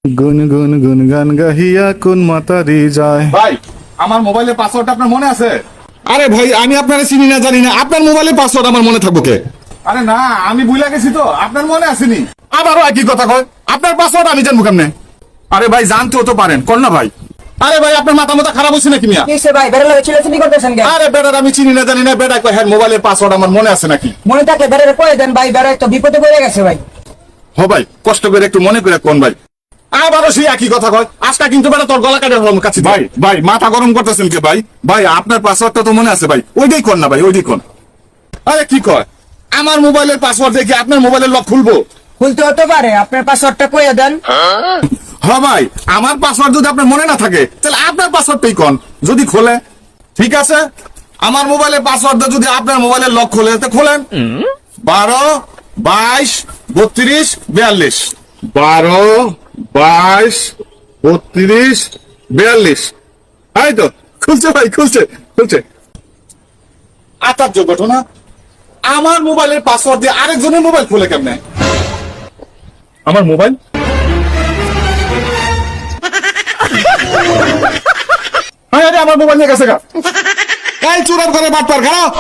গুন গুন গুন গান গাহিয়া কোন মাতারি যায়। ভাই আমার মোবাইলের পাসওয়ার্ড আপনার মনে আছে? আরে ভাই আমি আপনারা চিনি না জানি না, আপনার মোবাইলের পাসওয়ার্ড আমার মনে থাকবো কে? আরে না, আমি ভুলে গেছি তো, আপনার মনে আসেনি। আবারও একই কথা কয়, আপনার পাসওয়ার্ড আমি জানবো কেমনে? আরে ভাই জানতেও তো পারেন, কর না ভাই। আরে ভাই আপনার মাথা মাথা খারাপ হচ্ছে নাকি মিয়া? কিসে ভাই বেড়ে চিল্লাচিল্লি করতেছেন কেন? আরে বেটার আমি চিনি না জানি না, বেটা কয় হ্যাঁ মোবাইলের পাসওয়ার্ড আমার মনে আছে নাকি? মনে থাকে বেড়ে কয়ে দেন ভাই, বেড়ে তো বিপদে পড়ে গেছে ভাই। হ ভাই কষ্ট করে একটু মনে করে কোন ভাই। আবারও সেই একই কথা কয়, আজকে কিন্তু বেটা তোর গলা কাটে হলাম কাছে। ভাই ভাই মাথা গরম করতেছেন কে ভাই? ভাই আপনার পাসওয়ার্ডটা তো মনে আছে ভাই, ওইটাই কোন না ভাই, ওইটাই কোন। আরে কি কয়, আমার মোবাইলের পাসওয়ার্ড দেখে আপনার মোবাইলের লক খুলবো? খুলতে হতে পারে, আপনার পাসওয়ার্ডটা কয়ে দেন। হ্যাঁ ভাই আমার পাসওয়ার্ড যদি আপনার মনে না থাকে তাহলে আপনার পাসওয়ার্ডটাই কোন, যদি খোলে ঠিক আছে। আমার মোবাইলের পাসওয়ার্ডটা যদি আপনার মোবাইলের লক খোলে তো খোলেন। 12 22 32 42 12 22 32 42। এই তো খুলছে ভাই, খুলছে খুলছে। আশ্চর্য ঘটনা, আমার মোবাইলের পাসওয়ার্ড দিয়ে আরেকজনের মোবাইল খুলে কেমনে? আমার মোবাইল আরে আমার মোবাইল নিয়ে গেছে গা। এই চুরার ঘরে বাটপার খারাপ।